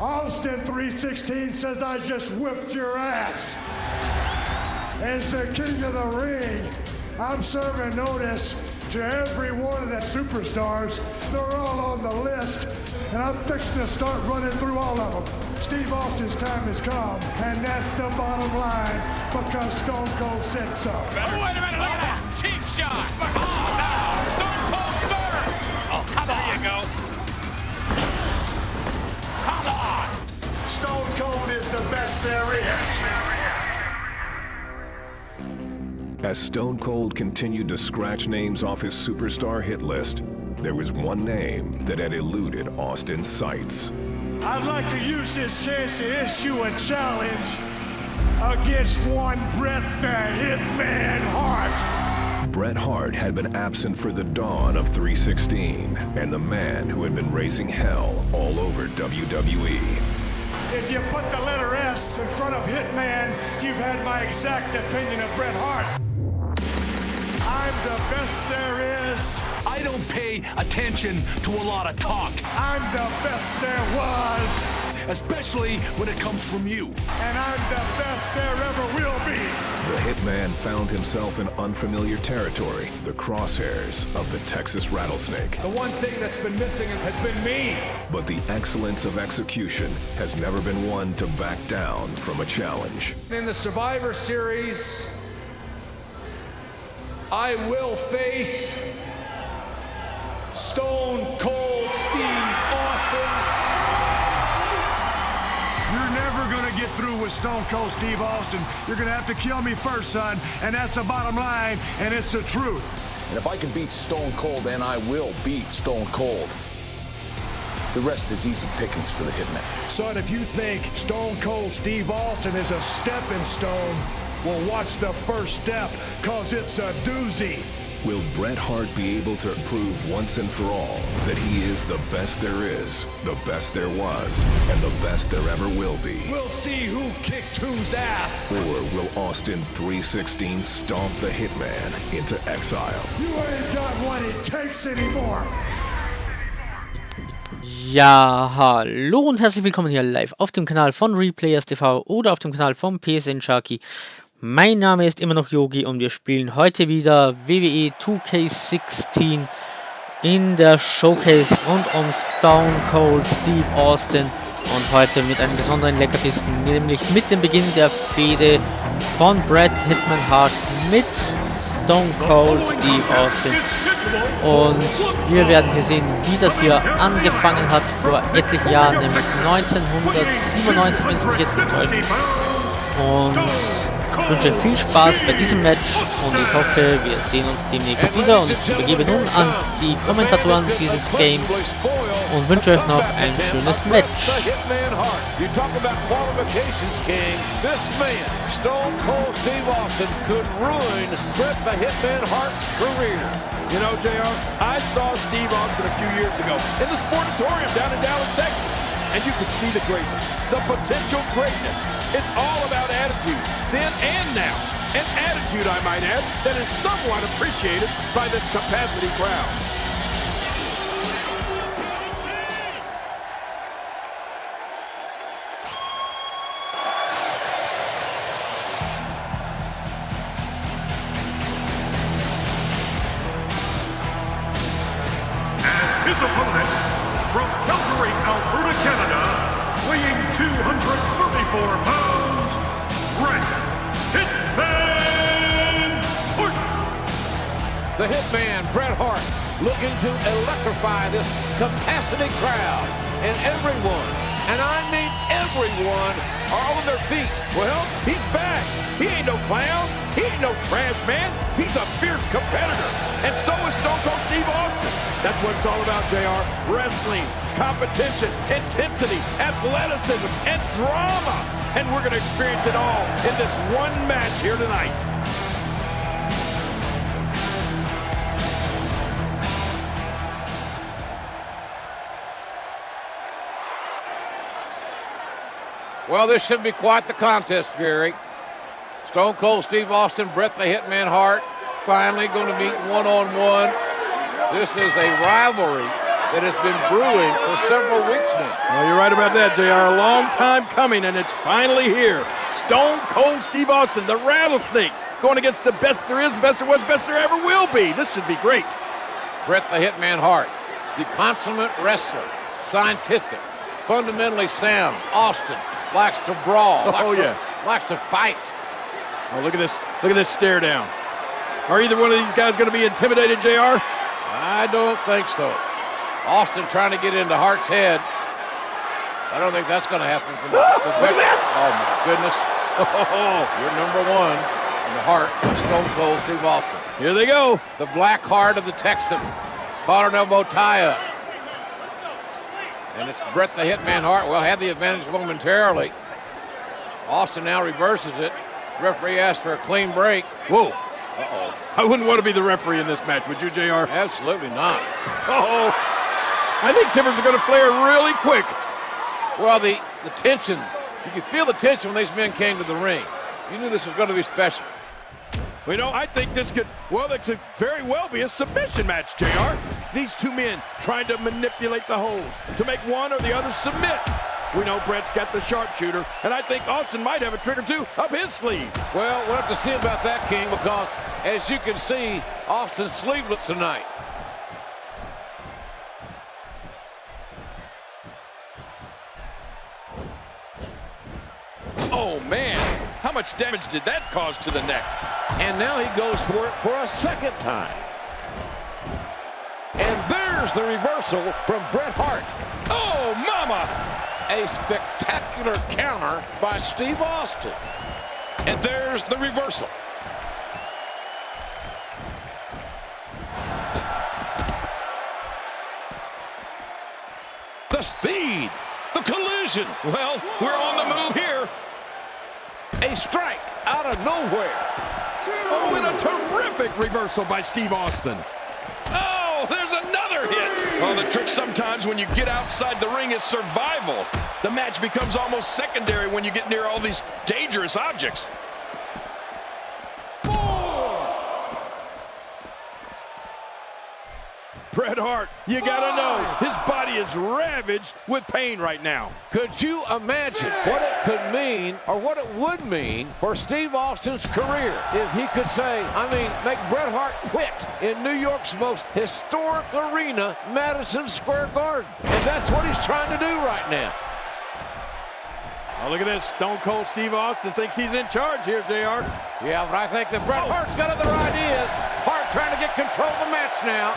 Austin 316 says I just whipped your ass. As the king of the ring, I'm serving notice to every one of the superstars. They're all on the list, and I'm fixing to start running through all of them. Steve Austin's time has come, and that's the bottom line, because Stone Cold said so. Oh, wait a minute, look at that. Cheap shot. Oh, no. Stone Cold Stunner. Oh, come on. There you go. Come on. Stone Cold is the best there is. As Stone Cold continued to scratch names off his superstar hit list, there was one name that had eluded Austin's sights. I'd like to use this chance to issue a challenge against one Bret the Hitman Hart. Bret Hart had been absent for the dawn of 316, and the man who had been raising hell all over WWE. If you put the letter S in front of Hitman, you've had my exact opinion of Bret Hart. I'm the best there is. I don't pay attention to a lot of talk. I'm the best there was. Especially when it comes from you. And I'm the best there ever will be. The Hitman found himself in unfamiliar territory, the crosshairs of the Texas Rattlesnake. The one thing that's been missing has been me. But the excellence of execution has never been one to back down from a challenge. In the Survivor Series, I will face Stone Cold Steve Austin. You're never gonna get through with Stone Cold Steve Austin. You're gonna have to kill me first, son, and that's the bottom line, and it's the truth. And if I can beat Stone Cold, then I will beat Stone Cold. The rest is easy pickings for the Hitman. Son, if you think Stone Cold Steve Austin is a stepping stone, well, watch the first step, cause it's a doozy. Will Bret Hart be able to prove once and for all that he is the best there is, the best there was, and the best there ever will be? We'll see who kicks whose ass. Or will Austin 316 stomp the Hitman into exile? You ain't got what it takes anymore. Ja, hallo und herzlich willkommen hier live auf dem Kanal von Replayers TV oder auf dem Kanal von PSN Sharky. Mein Name ist immer noch Yogi und wir spielen heute wieder WWE 2K16 in der Showcase rund um Stone Cold Steve Austin und heute mit einem besonderen Leckerbissen, nämlich mit dem Beginn der Fehde von Bret Hitman Hart mit Stone Cold Steve Austin. Und wir werden hier sehen, wie das hier angefangen hat vor etlichen Jahren, nämlich 1997, wenn es mich jetzt nicht täuscht. Und ich wünsche viel Spaß bei diesem Match und ich hoffe, wir sehen uns demnächst wieder. Und ich übergebe nun an die Kommentatoren dieses Games und wünsche euch noch ein schönes Match. You know, JR, I saw Steve Austin a few years ago in the Sportatorium down in Dallas, Texas. And you could see the greatness, the potential greatness. It's all about attitude, then and now. An attitude, I might add, that is somewhat appreciated by this capacity crowd. His opponent, from Calgary, Alberta, Canada, weighing 234 pounds, Bret Hitman Hart. The Hitman, Bret Hart, looking to electrify this capacity crowd. And everyone, and I mean everyone, are on their feet. Well, he's back. He ain't no clown. He ain't no trash man. He's a fierce competitor. And so is Stone Cold Steve Austin. That's what it's all about, JR. Wrestling, competition, intensity, athleticism, and drama. And we're going to experience it all in this one match here tonight. Well, this should be quite the contest, Jerry. Stone Cold Steve Austin, Bret the Hitman Hart, finally going to meet one-on-one. This is a rivalry that has been brewing for several weeks now. Well, you're right about that, JR. A long time coming, and it's finally here. Stone Cold Steve Austin, the Rattlesnake, going against the best there is, best there was, best there ever will be. This should be great. Bret the Hitman Hart, the consummate wrestler, scientific, fundamentally sound. Austin likes to brawl. Likes to fight. Oh, look at this. Look at this stare down. Are either one of these guys going to be intimidated, JR? I don't think so. Austin trying to get into Hart's head. I don't think that's going to happen. Look at that! Oh, my goodness. You're number one in the heart of Stone Cold Steve Austin. Here they go. The black heart of the Texan. Collar and elbow tie-up. And it's Bret the Hitman Hart. Well, had the advantage momentarily. Austin now reverses it. Referee asked for a clean break. Whoa. Uh-oh. I wouldn't want to be the referee in this match, would you, JR? Absolutely not. Uh-oh. I think timbers are going to flare really quick. Well, the tension, you could feel the tension when these men came to the ring. You knew this was going to be special. You know, I think this could very well be a submission match, JR. These two men trying to manipulate the holds to make one or the other submit. We know Bret's got the sharpshooter, and I think Austin might have a trick or two up his sleeve. Well, we'll have to see about that, King, because as you can see, Austin's sleeveless tonight. Oh, man. How much damage did that cause to the neck? And now he goes for it for a second time. And there's the reversal from Bret Hart. Oh, mama! A spectacular counter by Steve Austin. And there's the reversal. The speed, the collision. Well, we're on the move here. A strike out of nowhere. Oh, and a terrific reversal by Steve Austin. Oh, there's another hit. Oh, the trick sometimes when you get outside the ring is survival. The match becomes almost secondary when you get near all these dangerous objects. Bret Hart, you gotta know, his body is ravaged with pain right now. Could you imagine what it could mean, or what it would mean for Steve Austin's career if he could make Bret Hart quit in New York's most historic arena, Madison Square Garden. And that's what he's trying to do right now. Oh, look at this. Stone Cold Steve Austin thinks he's in charge here, JR. Yeah, but I think that Bret Hart's got other ideas. Hart trying to get control of the match now.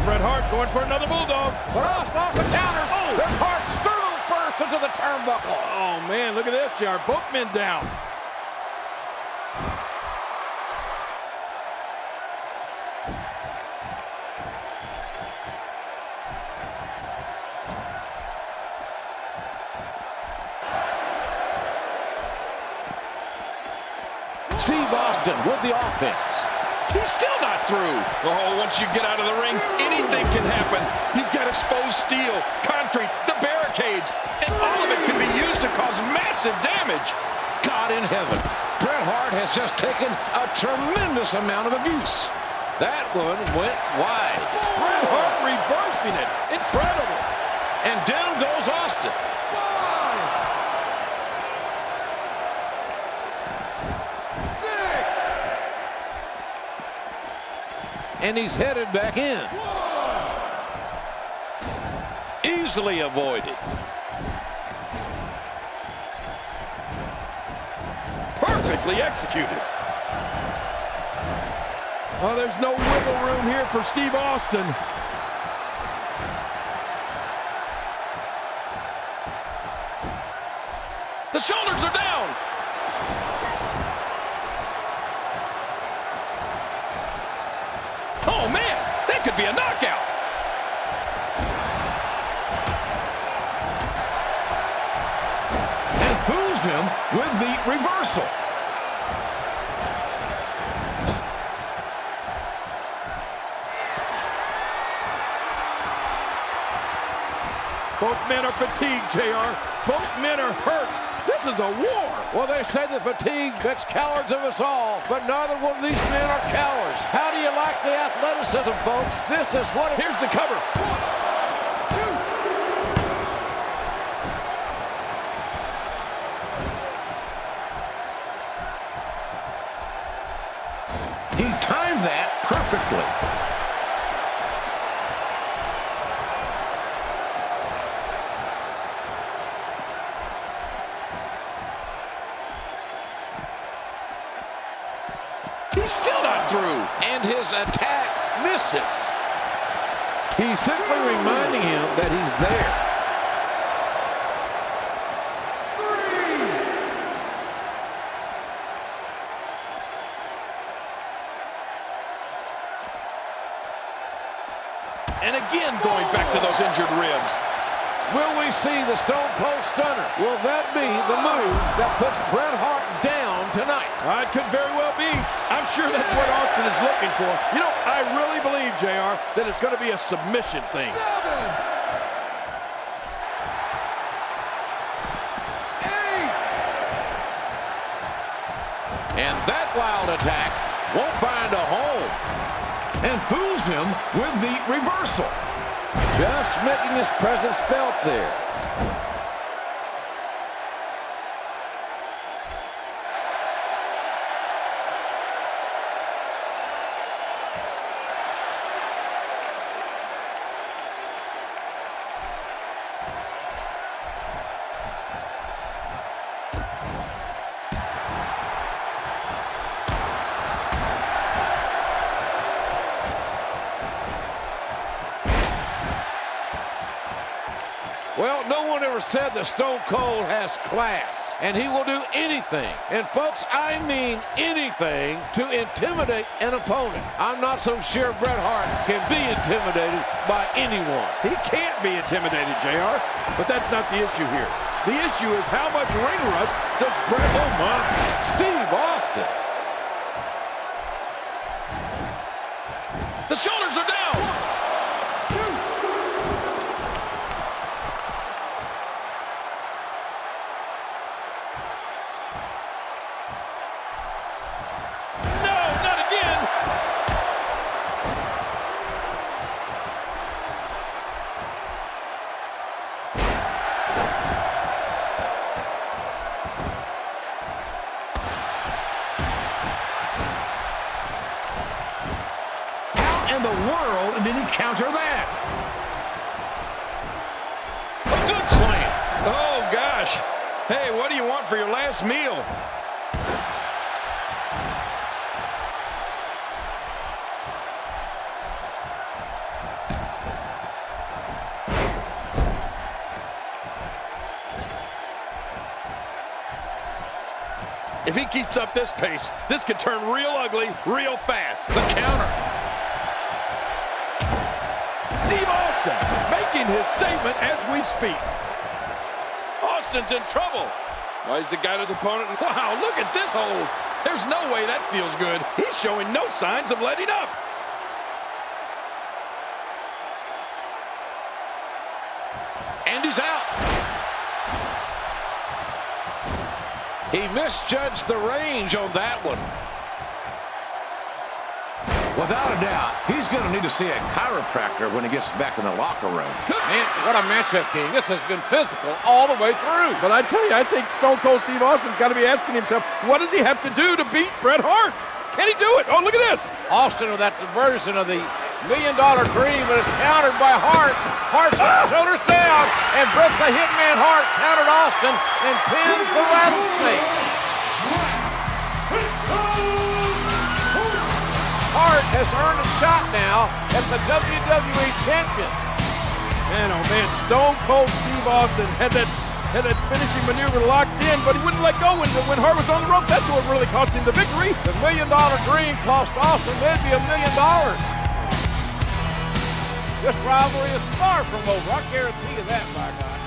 Bret Hart going for another bulldog. But Austin counters. Oh. There's Hart sternum first into the turnbuckle. Oh, man, look at this, JR. Both men down. Steve Austin with the offense. He's still not through. Oh, once you get out of the ring, anything can happen. You've got exposed steel, concrete, the barricades, and all of it can be used to cause massive damage. God in heaven, Bret Hart has just taken a tremendous amount of abuse. That one went wide. Bret Hart reversing it. Incredible. And down goes Austin. And he's headed back in. Easily avoided. Perfectly executed. Oh, there's no wiggle room here for Steve Austin. The shoulders are down. Oh, man, that could be a knockout. And booms him with the reversal. Both men are fatigued, JR. Both men are hurt. This This is a war. Well, they say that fatigue makes cowards of us all, but neither one of these men are cowards. How do you like the athleticism, folks? This is what Here's the cover. 1, 2. He timed that perfectly. He's still not through. And his attack misses. He's simply reminding him that he's there. 3. And again going back to those injured ribs. Will we see the Stone Cold Stunner? Will that be the move that puts Bret Hart down tonight? It could very well be. I'm sure that's what Austin is looking for. You know, I really believe, JR, that it's going to be a submission thing. 7, 8. And that wild attack won't find a home. And fools him with the reversal. Just making his presence felt there. Well, no one ever said that Stone Cold has class, and he will do anything, and folks, I mean anything, to intimidate an opponent. I'm not so sure Bret Hart can be intimidated by anyone. He can't be intimidated, JR, but that's not the issue here. The issue is how much ring rust does Bret Hart? Steve Austin. The shoulders are down. 1, 2. No, not again. How in the world did he counter that? A good slam. Oh, gosh. Hey, what do you want for your last meal? If he keeps up this pace, this could turn real ugly real fast. The counter. Steve Austin making his statement as we speak. Austin's in trouble. Well, he's got his opponent. Wow, look at this hold. There's no way that feels good. He's showing no signs of letting up. And he's out. He misjudged the range on that one. Without a doubt, he's going to need to see a chiropractor when he gets back in the locker room. Man, what a matchup, King. This has been physical all the way through. But I tell you, I think Stone Cold Steve Austin's got to be asking himself, what does he have to do to beat Bret Hart? Can he do it? Oh, look at this. Austin with that diversion of the $1 Million Dream, but it's countered by Hart. Hart shoulders down, and Bret the Hitman Hart countered Austin and pins the Rattlesnake. Hart has earned a shot now at the WWE Champion. Man, oh man, Stone Cold Steve Austin had that finishing maneuver locked in, but he wouldn't let go when Hart was on the ropes. That's what really cost him the victory. The $1 Million Dream cost Austin maybe $1 million. This rivalry is far from over. I guarantee you that, my God.